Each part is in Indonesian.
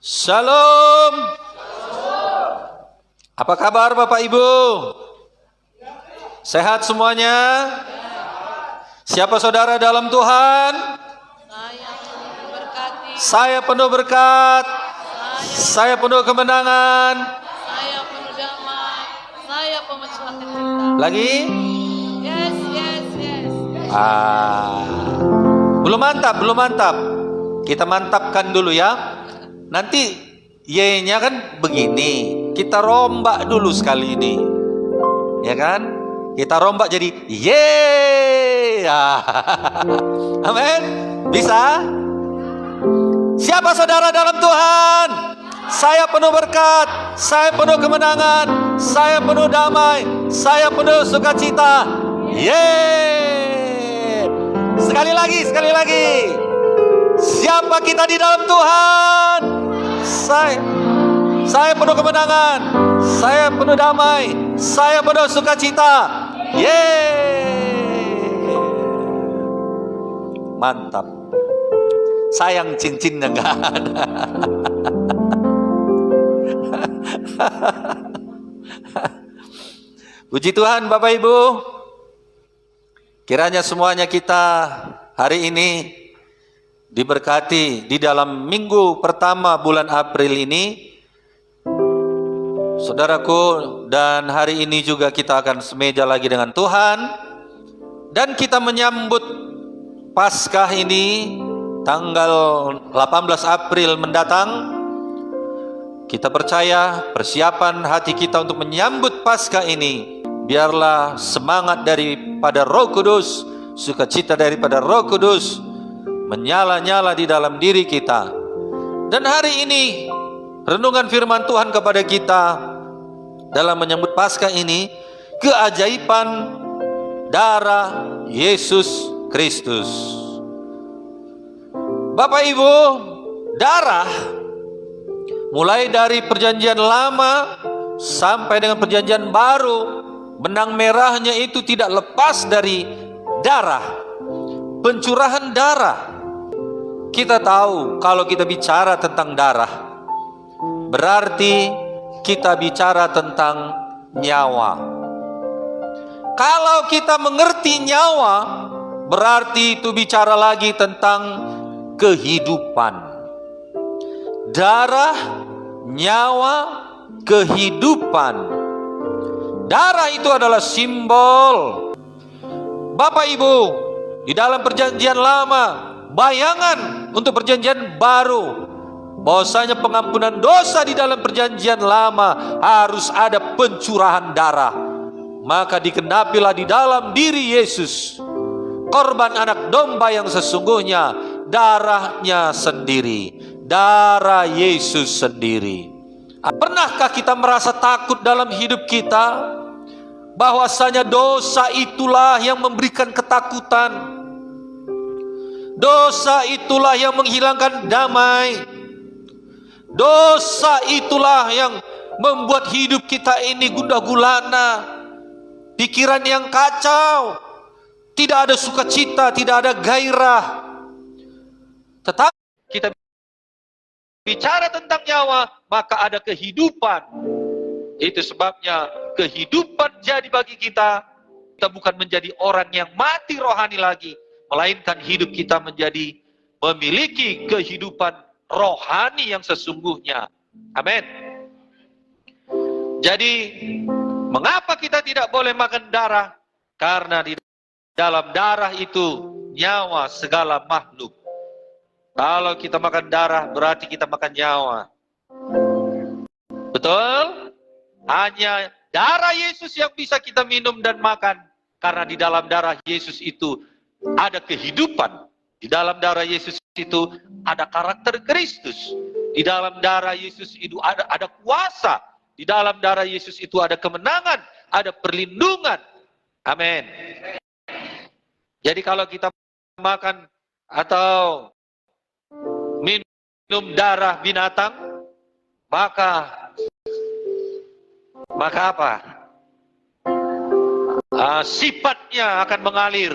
Shalom. Apa kabar Bapak Ibu? Sehat semuanya? Siapa saudara dalam Tuhan? Saya penuh berkat. Saya penuh kemenangan. Saya penuh damai. Saya pemecah cerita. Lagi? Yes. Belum mantap. Kita mantapkan dulu ya. Nanti Y-nya kan begini. Kita rombak dulu sekali ini. Ya kan? Kita rombak jadi yeay. Amin. Bisa? Siapa saudara dalam Tuhan? Saya penuh berkat, saya penuh kemenangan, saya penuh damai, saya penuh sukacita. Yeay. Sekali lagi. Siapa kita di dalam Tuhan? Saya penuh kemenangan, saya penuh damai, saya penuh sukacita. Yeay. Mantap. Sayang cincinnya nggak ada. Puji Tuhan Bapak Ibu. Kiranya semuanya kita hari ini diberkati di dalam minggu pertama bulan April ini. Saudaraku, dan hari ini juga kita akan semeja lagi dengan Tuhan. Dan kita menyambut Paskah ini tanggal 18 April mendatang. Kita percaya persiapan hati kita untuk menyambut Paskah ini, biarlah semangat daripada Roh Kudus, sukacita daripada Roh Kudus menyala-nyala di dalam diri kita. Dan hari ini renungan firman Tuhan kepada kita dalam menyambut Paskah ini, keajaiban darah Yesus Kristus. Bapak Ibu, darah mulai dari perjanjian lama sampai dengan perjanjian baru, benang merahnya itu tidak lepas dari darah, pencurahan darah. Kita tahu kalau kita bicara tentang darah, berarti kita bicara tentang nyawa. Kalau kita mengerti nyawa, berarti itu bicara lagi tentang kehidupan. Darah, nyawa, kehidupan. Darah itu adalah simbol. Bapak Ibu, di dalam perjanjian lama, bayangan untuk perjanjian baru, bahwasanya pengampunan dosa di dalam perjanjian lama harus ada pencurahan darah. Maka dikenapilah di dalam diri Yesus korban anak domba yang sesungguhnya, darahnya sendiri, darah Yesus sendiri. Pernahkah kita merasa takut dalam hidup kita? Bahwasanya dosa itulah yang memberikan ketakutan. Dosa itulah yang menghilangkan damai. Dosa itulah yang membuat hidup kita ini gundah gulana, pikiran yang kacau, tidak ada sukacita, tidak ada gairah. Tetapi kita bicara tentang nyawa, maka ada kehidupan. Itu sebabnya kehidupan jadi bagi kita. Kita bukan menjadi orang yang mati rohani lagi, melainkan hidup kita menjadi memiliki kehidupan rohani yang sesungguhnya. Amin. Jadi, mengapa kita tidak boleh makan darah? Karena di dalam darah itu nyawa segala makhluk. Kalau kita makan darah, berarti kita makan nyawa. Betul? Hanya darah Yesus yang bisa kita minum dan makan. Karena di dalam darah Yesus itu ada kehidupan. Di dalam darah Yesus itu ada karakter Kristus. Di dalam darah Yesus itu ada kuasa. Di dalam darah Yesus itu ada kemenangan, ada perlindungan. Amin. Jadi kalau kita makan atau minum darah binatang, maka apa? Sifatnya akan mengalir.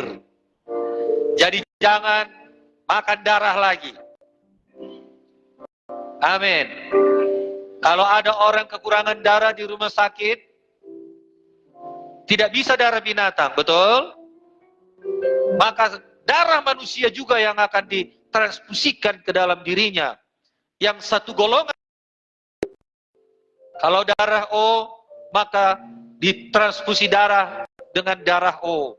Jadi jangan makan darah lagi. Amin. Kalau ada orang kekurangan darah di rumah sakit, tidak bisa darah binatang, betul? Maka darah manusia juga yang akan ditransfusikan ke dalam dirinya. Yang satu golongan. Kalau darah O, maka ditransfusi darah dengan darah O.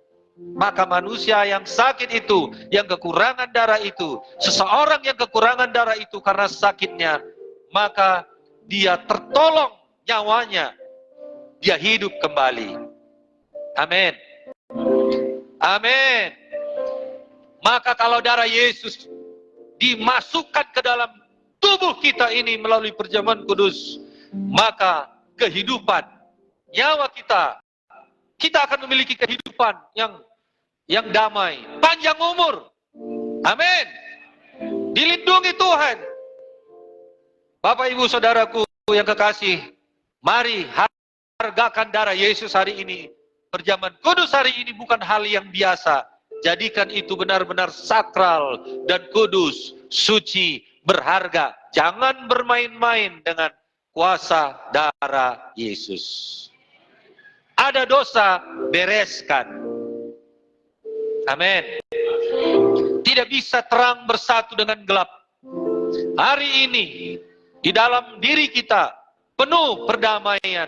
Maka manusia yang sakit itu, yang kekurangan darah itu, seseorang yang kekurangan darah itu karena sakitnya, maka dia tertolong nyawanya, dia hidup kembali. Amin. Amin. Maka kalau darah Yesus dimasukkan ke dalam tubuh kita ini melalui perjamuan kudus, maka kehidupan, nyawa kita akan memiliki kehidupan yang damai, panjang umur. Amin. Dilindungi Tuhan. Bapak Ibu Saudaraku yang kekasih, mari hargakan darah Yesus hari ini. Perjamuan kudus hari ini bukan hal yang biasa. Jadikan itu benar-benar sakral dan kudus, suci, berharga. Jangan bermain-main dengan kuasa darah Yesus. Ada dosa, bereskan. Amin. Tidak bisa terang bersatu dengan gelap. Hari ini, di dalam diri kita, penuh perdamaian,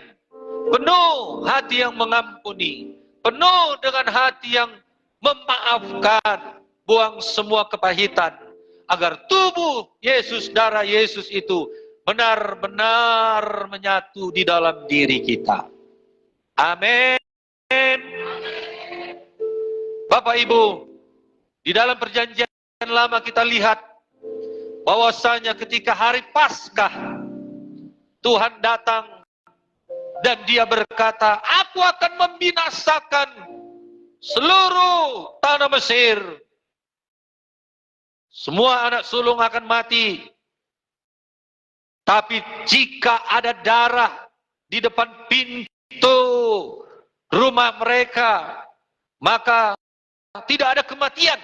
penuh hati yang mengampuni, penuh dengan hati yang memaafkan, buang semua kepahitan, agar tubuh Yesus, darah Yesus itu benar-benar menyatu di dalam diri kita. Amin. Bapak Ibu, di dalam perjanjian lama kita lihat bahwasanya ketika hari Paskah, Tuhan datang dan dia berkata, aku akan membinasakan seluruh tanah Mesir. Semua anak sulung akan mati. Tapi jika ada darah di depan pintu rumah mereka, maka tidak ada kematian.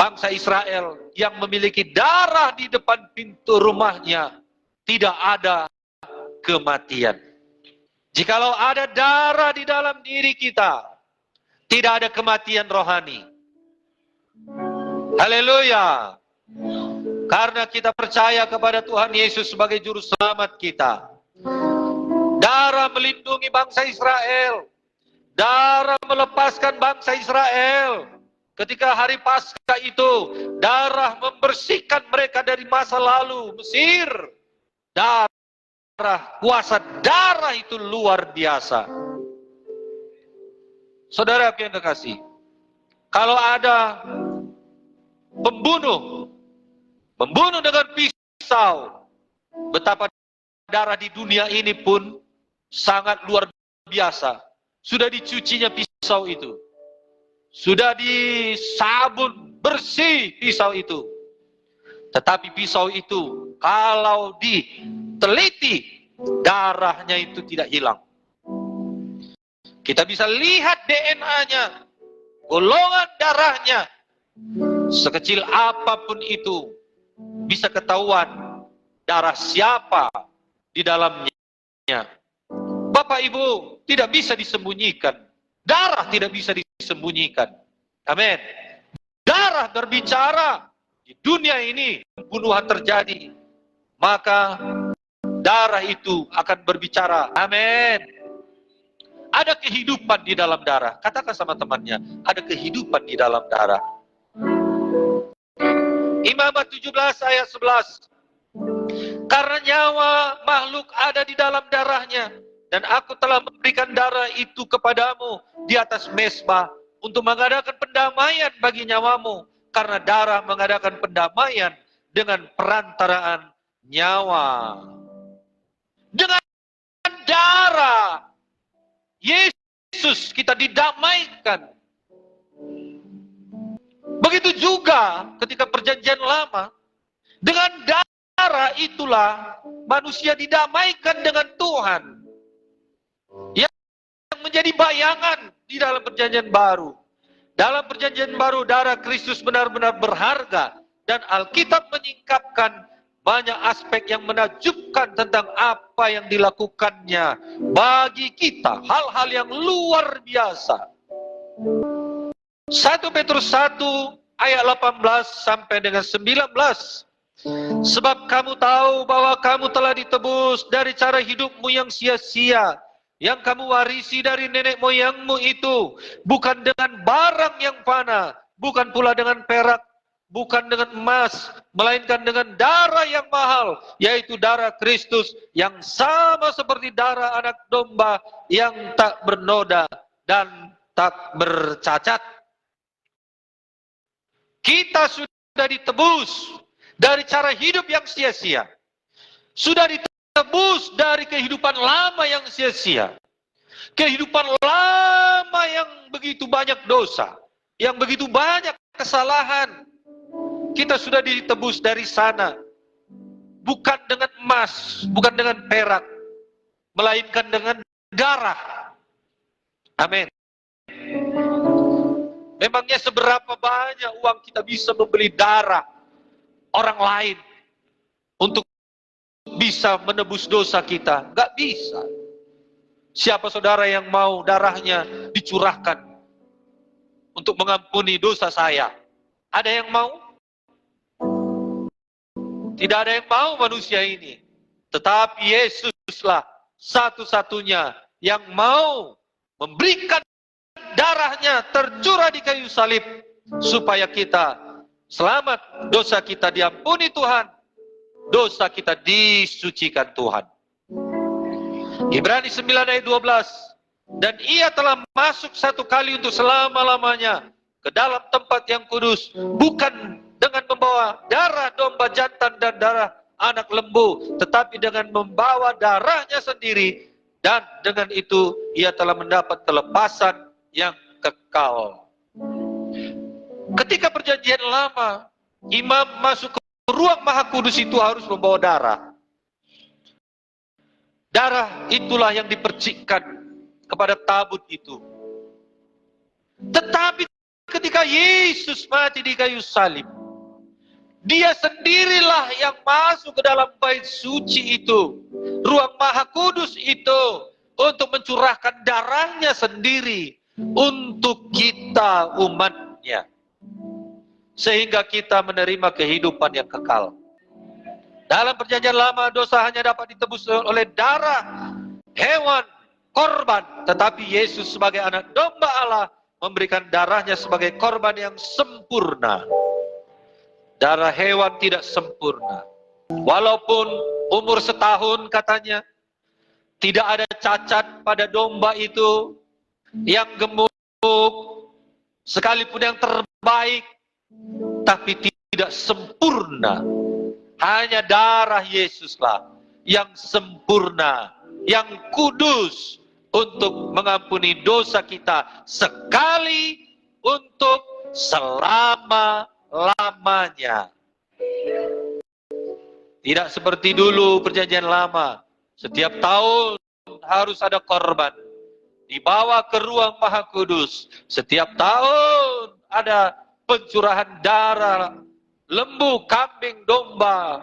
Bangsa Israel yang memiliki darah di depan pintu rumahnya, tidak ada kematian. Jikalau ada darah di dalam diri kita, tidak ada kematian rohani. Haleluya. Karena kita percaya kepada Tuhan Yesus sebagai juru selamat kita. Darah melindungi bangsa Israel. Darah melepaskan bangsa Israel. Ketika hari Paskah itu, darah membersihkan mereka dari masa lalu Mesir. Kuasa darah itu luar biasa. Saudara yang kekasih, kalau ada pembunuh dengan pisau, betapa darah di dunia ini pun sangat luar biasa. Sudah dicucinya pisau itu, sudah disabun bersih pisau itu. Tetapi pisau itu kalau diteliti, darahnya itu tidak hilang. Kita bisa lihat DNA-nya, golongan darahnya, sekecil apapun itu, bisa ketahuan darah siapa di dalamnya. Bapak Ibu, tidak bisa disembunyikan. Darah tidak bisa disembunyikan. Amin. Darah berbicara. Di dunia ini pembunuhan terjadi, maka darah itu akan berbicara. Amin. Ada kehidupan di dalam darah. Katakan sama temannya, ada kehidupan di dalam darah. Imamat 17 ayat 11. Karena nyawa makhluk ada di dalam darahnya, dan aku telah memberikan darah itu kepadamu di atas mezbah untuk mengadakan pendamaian bagi nyawamu, karena darah mengadakan pendamaian dengan perantaraan nyawa. Dengan darah Yesus kita didamaikan. Begitu juga ketika perjanjian lama, dengan darah itulah manusia didamaikan dengan Tuhan. Yang menjadi bayangan di dalam perjanjian baru. Dalam perjanjian baru, darah Kristus benar-benar berharga. Dan Alkitab menyingkapkan banyak aspek yang menakjubkan tentang apa yang dilakukannya bagi kita, hal-hal yang luar biasa. 1 Petrus 1 ayat 18 sampai dengan 19. Sebab kamu tahu bahwa kamu telah ditebus dari cara hidupmu yang sia-sia, yang kamu warisi dari nenek moyangmu itu, bukan dengan barang yang fana, bukan pula dengan perak, bukan dengan emas, melainkan dengan darah yang mahal, yaitu darah Kristus, yang sama seperti darah anak domba yang tak bernoda dan tak bercacat. Kita sudah ditebus dari cara hidup yang sia-sia. Sudah ditebus dari kehidupan lama yang sia-sia. Kehidupan lama yang begitu banyak dosa, yang begitu banyak kesalahan. Kita sudah ditebus dari sana. Bukan dengan emas, bukan dengan perak, melainkan dengan darah. Amin. Memangnya seberapa banyak uang kita bisa membeli darah orang lain untuk bisa menebus dosa kita? Gak bisa. Siapa saudara yang mau darahnya dicurahkan untuk mengampuni dosa saya? Ada yang mau? Tidak ada yang mau manusia ini. Tetapi Yesuslah satu-satunya yang mau memberikan darahnya tercurah di kayu salib supaya kita selamat, dosa kita diampuni Tuhan, dosa kita disucikan Tuhan. Ibrani 9 ayat 12. Dan ia telah masuk satu kali untuk selama-lamanya ke dalam tempat yang kudus, bukan dengan membawa darah domba jantan dan darah anak lembu, tetapi dengan membawa darahnya sendiri, dan dengan itu ia telah mendapat kelepasan yang kekal. Ketika perjanjian lama, imam masuk ke ruang maha kudus itu harus membawa darah. Darah itulah yang dipercikkan kepada tabut itu. Tetapi ketika Yesus mati di kayu salib, Dia sendirilah yang masuk ke dalam bait suci itu, ruang maha kudus itu, untuk mencurahkan darahnya sendiri untuk kita umatnya, sehingga kita menerima kehidupan yang kekal. Dalam perjanjian lama, dosa hanya dapat ditebus oleh darah hewan korban, tetapi Yesus sebagai anak domba Allah memberikan darahnya sebagai korban yang sempurna. Darah hewan tidak sempurna. Walaupun umur setahun katanya, tidak ada cacat pada domba itu, yang gemuk, sekalipun yang terbaik, tapi tidak sempurna. Hanya darah Yesuslah yang sempurna, yang kudus untuk mengampuni dosa kita sekali untuk selama-lamanya. Tidak seperti dulu perjanjian lama, setiap tahun harus ada korban dibawa ke ruang maha kudus. Setiap tahun ada pencurahan darah lembu, kambing, domba.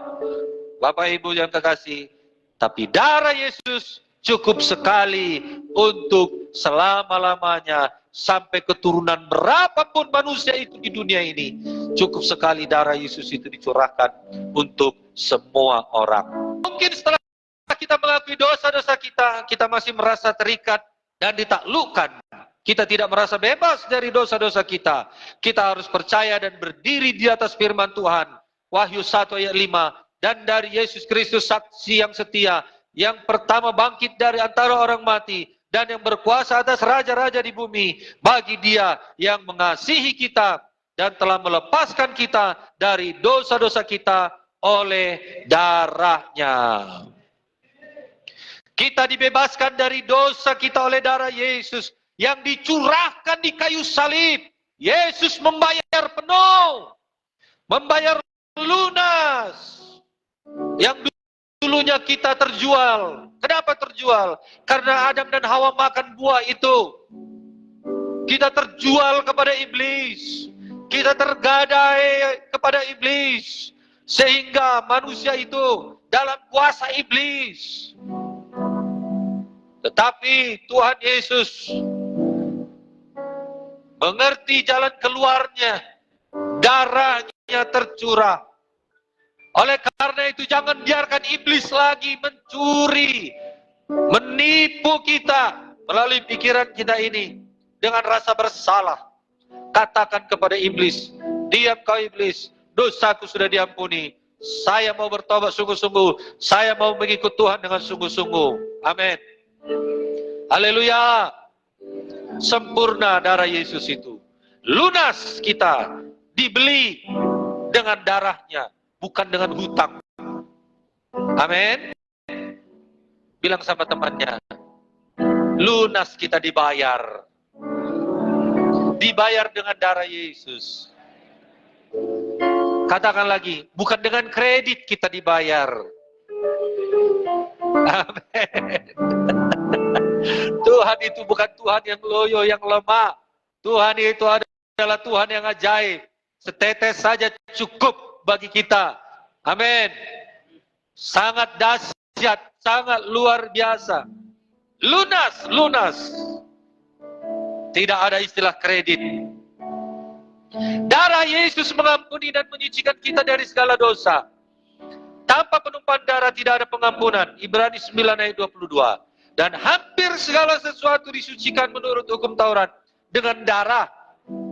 Bapak Ibu yang terkasih, tapi darah Yesus cukup sekali untuk selama-lamanya, sampai keturunan berapapun manusia itu di dunia ini. Cukup sekali darah Yesus itu dicurahkan untuk semua orang. Mungkin setelah kita mengakui dosa-dosa kita, kita masih merasa terikat dan ditaklukkan. Kita tidak merasa bebas dari dosa-dosa kita. Kita harus percaya dan berdiri di atas firman Tuhan. Wahyu 1 ayat 5. Dan dari Yesus Kristus saksi yang setia, yang pertama bangkit dari antara orang mati, dan yang berkuasa atas raja-raja di bumi, bagi Dia yang mengasihi kita dan telah melepaskan kita dari dosa-dosa kita oleh darahnya. Kita dibebaskan dari dosa kita oleh darah Yesus yang dicurahkan di kayu salib. Yesus membayar penuh, membayar lunas. Yang dulunya kita terjual. Kenapa terjual? Karena Adam dan Hawa makan buah itu. Kita terjual kepada iblis. Kita tergadai kepada iblis. sehingga manusia itu dalam kuasa iblis. Tetapi Tuhan Yesus mengerti jalan keluarnya, darahnya tercurah. Oleh karena itu jangan biarkan iblis lagi mencuri, menipu kita melalui pikiran kita ini dengan rasa bersalah. Katakan kepada iblis, diam kau iblis, dosaku sudah diampuni. Saya mau bertobat sungguh-sungguh, saya mau mengikut Tuhan dengan sungguh-sungguh. Amin. Haleluya. Sempurna darah Yesus itu. Lunas kita, dibeli dengan darahnya, bukan dengan hutang. Amin. Bilang sama temannya, lunas kita dibayar. Dibayar dengan darah Yesus. Katakan lagi, bukan dengan kredit kita dibayar. Amin. Tuhan itu bukan Tuhan yang loyo, yang lemah. Tuhan itu adalah Tuhan yang ajaib. Setetes saja cukup bagi kita. Amin. Sangat dahsyat, sangat luar biasa. Lunas, lunas. Tidak ada istilah kredit. Darah Yesus mengampuni dan menyucikan kita dari segala dosa. Tanpa penumpahan darah tidak ada pengampunan. Ibrani 9 ayat 22. Dan hampir segala sesuatu disucikan menurut hukum Taurat dengan darah.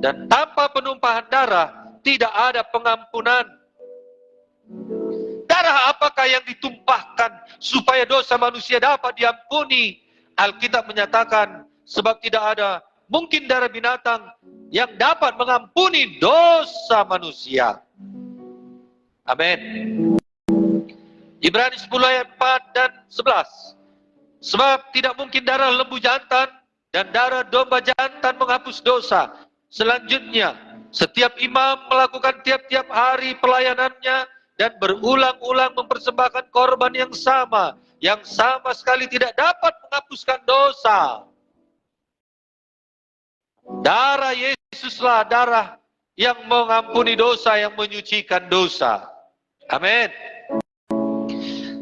Dan tanpa penumpahan darah tidak ada pengampunan. Darah apakah yang ditumpahkan supaya dosa manusia dapat diampuni? Alkitab menyatakan, sebab tidak ada mungkin darah binatang yang dapat mengampuni dosa manusia. Amin. Ibrani 10 ayat 4 dan 11. Sebab tidak mungkin darah lembu jantan dan darah domba jantan menghapus dosa. Selanjutnya, setiap imam melakukan tiap-tiap hari pelayanannya dan berulang-ulang mempersembahkan korban yang sama sekali tidak dapat menghapuskan dosa. Darah Yesuslah darah yang mengampuni dosa, yang menyucikan dosa. Amin.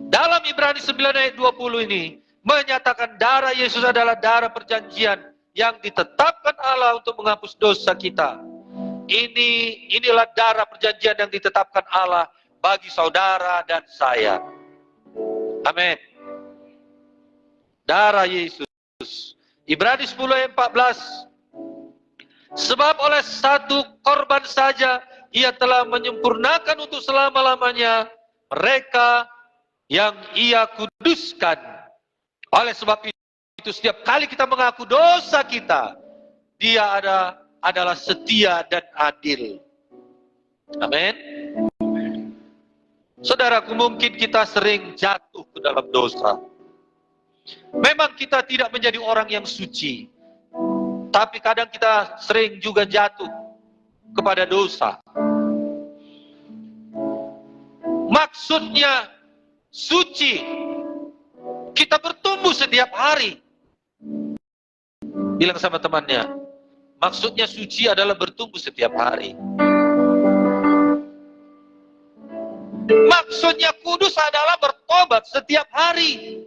Dalam Ibrani 9 ayat 20 ini menyatakan darah Yesus adalah darah perjanjian yang ditetapkan Allah untuk menghapus dosa kita. Inilah darah perjanjian yang ditetapkan Allah bagi saudara dan saya. Amin. Darah Yesus. Ibrani 10 ayat 14. Sebab oleh satu korban saja ia telah menyempurnakan untuk selama-lamanya mereka yang ia kuduskan. Oleh sebab itu setiap kali kita mengaku dosa kita, dia adalah setia dan adil. Amin. Saudaraku, mungkin kita sering jatuh ke dalam dosa. Memang kita tidak menjadi orang yang suci, tapi kadang kita sering juga jatuh kepada dosa. Maksudnya suci, kita bertumbuh setiap hari. Bilang sama temannya, maksudnya suci adalah bertumbuh setiap hari. Maksudnya kudus adalah bertobat setiap hari.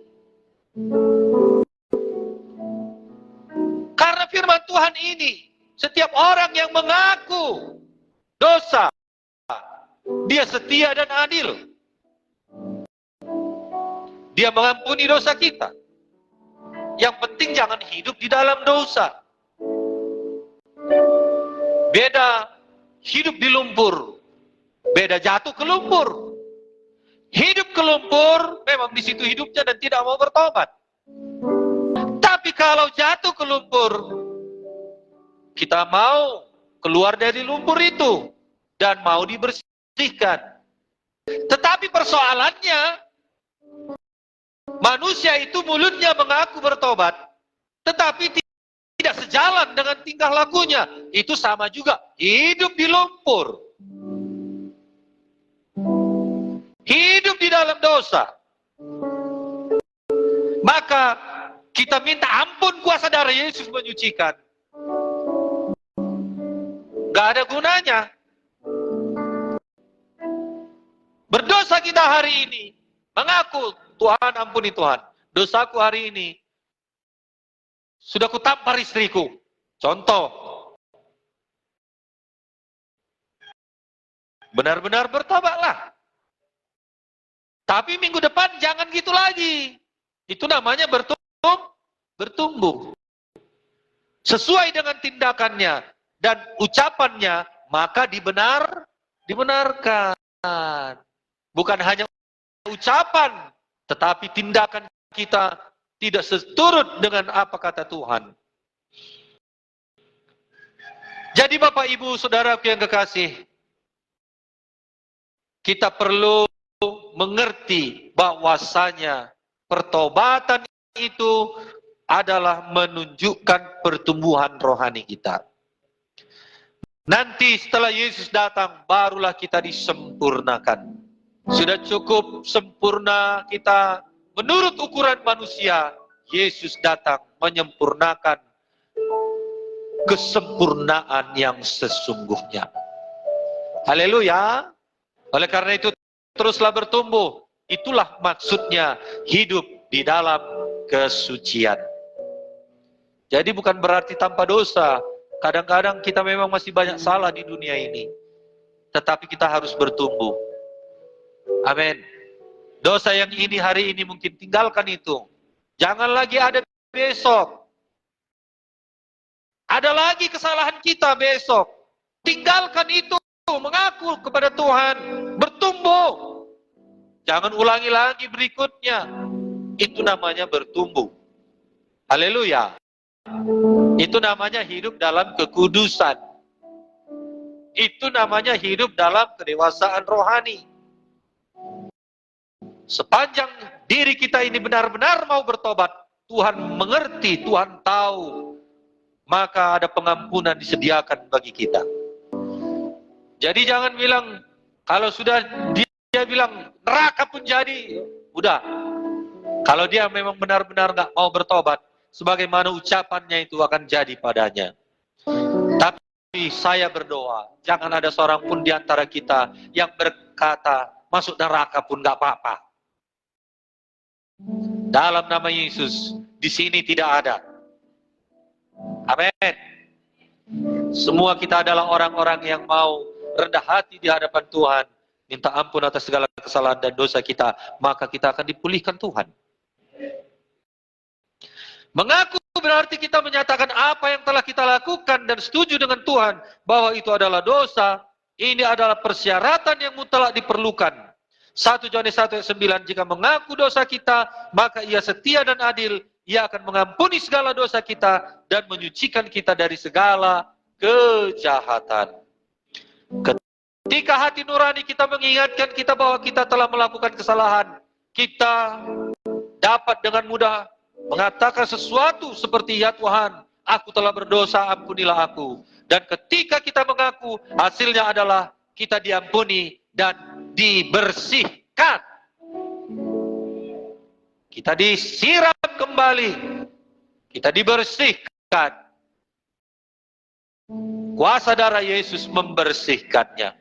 Karena firman Tuhan ini, setiap orang yang mengaku dosa, dia setia dan adil. Dia mengampuni dosa kita. Yang penting jangan hidup di dalam dosa. Beda hidup di lumpur, beda jatuh ke lumpur. Hidup ke lumpur, memang di situ hidupnya dan tidak mau bertobat. Tapi kalau jatuh ke lumpur, kita mau keluar dari lumpur itu dan mau dibersihkan. Tetapi persoalannya, manusia itu mulutnya mengaku bertobat, tetapi tidak sejalan dengan tingkah lakunya. Itu sama juga, hidup di lumpur. Hidup di dalam dosa. Maka kita minta ampun, kuasa darah Yesus menyucikan. Gak ada gunanya. dosa kita hari ini, mengaku, Tuhan ampuni Tuhan, dosaku hari ini, sudah kutampar istriku. Contoh, benar-benar bertobatlah. Tapi minggu depan jangan gitu lagi. Itu namanya bertumbuh. Sesuai dengan tindakannya dan ucapannya, maka dibenarkan. Bukan hanya ucapan, tetapi tindakan kita tidak seturut dengan apa kata Tuhan. Jadi Bapak Ibu Saudaraku yang kekasih, kita perlu mengerti bahwasanya pertobatan itu adalah menunjukkan pertumbuhan rohani kita. Nanti setelah Yesus datang, barulah kita disempurnakan. Sudah cukup sempurna kita menurut ukuran manusia. Yesus datang menyempurnakan kesempurnaan yang sesungguhnya. Haleluya. Oleh karena itu, teruslah bertumbuh. Itulah maksudnya hidup di dalam kesucian. Jadi bukan berarti tanpa dosa. Kadang-kadang kita memang masih banyak salah di dunia ini. Tetapi kita harus bertumbuh. Amin. Dosa yang ini hari ini mungkin tinggalkan itu. Jangan lagi ada besok. Ada lagi kesalahan kita besok. Tinggalkan itu. Mengaku kepada Tuhan. Bertumbuh. Jangan ulangi lagi berikutnya. Itu namanya bertumbuh. Haleluya. Itu namanya hidup dalam kekudusan. Itu namanya hidup dalam kedewasaan rohani. Sepanjang diri kita ini benar-benar mau bertobat, Tuhan mengerti, Tuhan tahu, maka ada pengampunan disediakan bagi kita. Jadi jangan bilang, kalau sudah dia bilang neraka pun jadi, udah. Kalau dia memang benar-benar nggak mau bertobat, sebagaimana ucapannya itu akan jadi padanya. Tapi saya berdoa, jangan ada seorang pun di antara kita yang berkata, masuk neraka pun nggak apa-apa. Dalam nama Yesus, di sini tidak ada. Amin. Semua kita adalah orang-orang yang mau rendah hati di hadapan Tuhan, minta ampun atas segala kesalahan dan dosa kita, maka kita akan dipulihkan Tuhan. Mengaku berarti kita menyatakan apa yang telah kita lakukan dan setuju dengan Tuhan bahwa itu adalah dosa. Ini adalah persyaratan yang mutlak diperlukan. 1 Yohanes 1 ayat 9, jika mengaku dosa kita, maka ia setia dan adil. Ia akan mengampuni segala dosa kita dan menyucikan kita dari segala kejahatan. Ketika hati nurani kita mengingatkan kita bahwa kita telah melakukan kesalahan, kita dapat dengan mudah mengatakan sesuatu seperti, ya Tuhan, aku telah berdosa, ampunilah aku. Dan ketika kita mengaku, hasilnya adalah kita diampuni dan dibersihkan. Kita disiram kembali. Kita dibersihkan. Kuasa darah Yesus membersihkannya.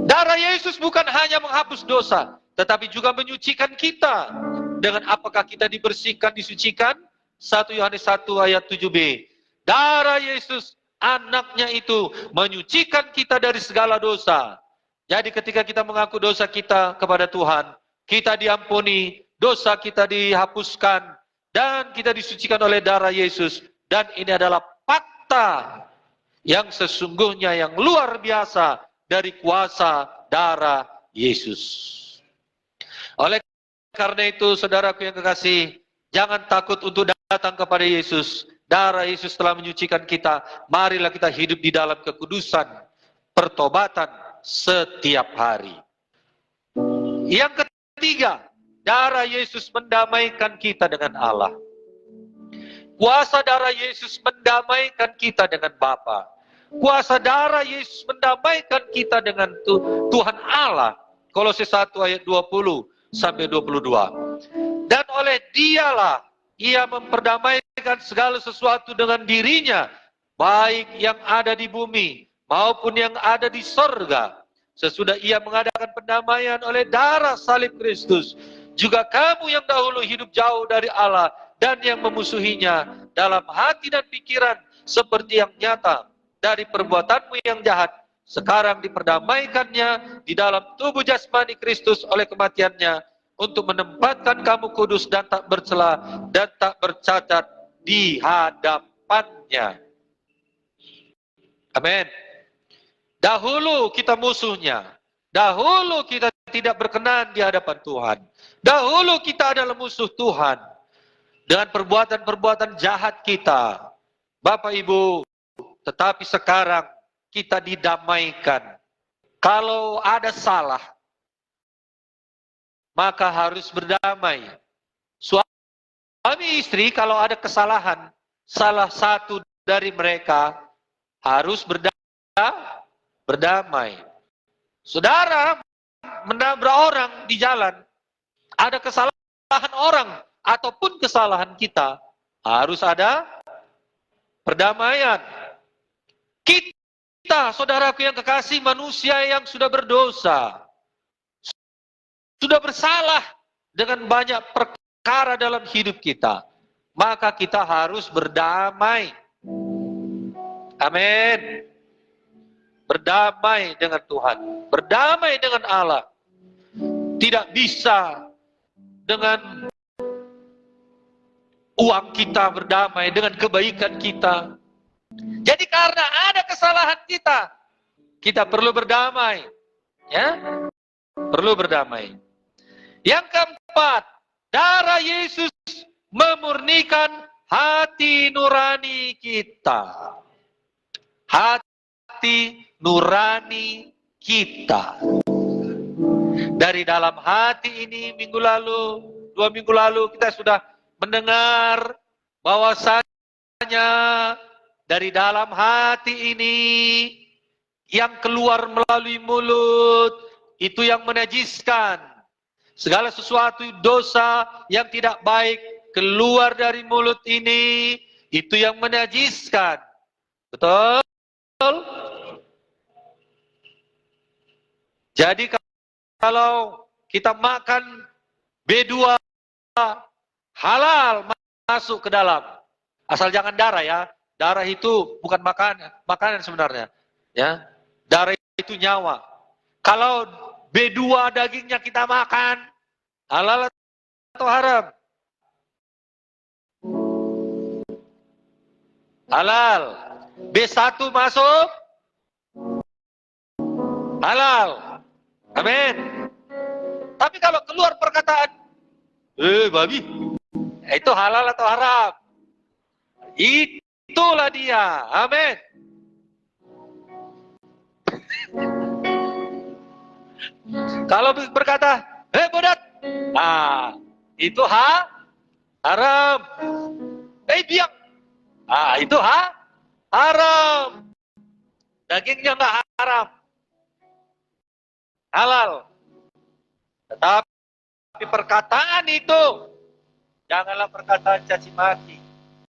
Darah Yesus bukan hanya menghapus dosa, tetapi juga menyucikan kita. Dengan apakah kita dibersihkan, disucikan? 1 Yohanes 1 ayat 7b. Darah Yesus, anaknya itu, menyucikan kita dari segala dosa. Jadi ketika kita mengaku dosa kita kepada Tuhan, kita diampuni, dosa kita dihapuskan, dan kita disucikan oleh darah Yesus. Dan ini adalah fakta yang sesungguhnya yang luar biasa dari kuasa darah Yesus. Oleh karena itu, saudaraku yang kekasih, jangan takut untuk datang kepada Yesus. Darah Yesus telah menyucikan kita. Marilah kita hidup di dalam kekudusan, pertobatan setiap hari. Yang ketiga, darah Yesus mendamaikan kita dengan Allah. Kuasa darah Yesus mendamaikan kita dengan Bapa. Kuasa darah Yesus mendamaikan kita dengan Tuhan Allah. Kolose 1 ayat 20 sampai 22. Dan oleh Dialah Ia memperdamaikan segala sesuatu dengan dirinya, baik yang ada di bumi maupun yang ada di sorga. sesudah ia mengadakan pendamaian oleh darah salib Kristus, juga kamu yang dahulu hidup jauh dari Allah dan yang memusuhinya dalam hati dan pikiran seperti yang nyata dari perbuatanmu yang jahat, sekarang diperdamaikannya di dalam tubuh jasmani Kristus oleh kematiannya, untuk menempatkan kamu kudus dan tak bercela dan tak bercacat di hadapannya. Amin. Dahulu kita musuhnya, dahulu kita tidak berkenan di hadapan Tuhan, dahulu kita adalah musuh Tuhan dengan perbuatan-perbuatan jahat kita, Bapak Ibu. Tetapi sekarang kita didamaikan. Kalau ada salah, maka harus berdamai. Suami istri kalau ada kesalahan, salah satu dari mereka harus berdamai. Saudara menabrak orang di jalan, ada kesalahan orang ataupun kesalahan kita, harus ada perdamaian. Kita, saudaraku yang kekasih, manusia yang sudah berdosa, sudah bersalah dengan banyak perkara dalam hidup kita, maka kita harus berdamai. Amin. Berdamai dengan Tuhan, berdamai dengan Allah. Tidak bisa dengan uang kita berdamai, dengan kebaikan kita. Jadi karena ada kesalahan kita perlu berdamai. Ya, perlu berdamai. Yang keempat, darah Yesus memurnikan hati nurani kita. Hati nurani kita. Dari dalam hati ini minggu lalu, 2 minggu lalu kita sudah mendengar bahwasanya dari dalam hati ini yang keluar melalui mulut itu yang menajiskan. Segala sesuatu dosa yang tidak baik keluar dari mulut ini, itu yang menajiskan. Betul? Jadi kalau kita makan B2 halal masuk ke dalam. Asal jangan darah ya. Darah itu bukan makanan sebenarnya. Ya. Darah itu nyawa. Kalau B2 dagingnya kita makan, halal atau haram? Halal. B1 masuk, halal. Amin. Tapi kalau keluar perkataan, babi, itu halal atau haram? Itulah dia. Amin. Kalau berkata, bodat, itu haram. Biang, itu haram. Dagingnya nggak haram, halal. Tetapi perkataan itu janganlah perkataan caci maki,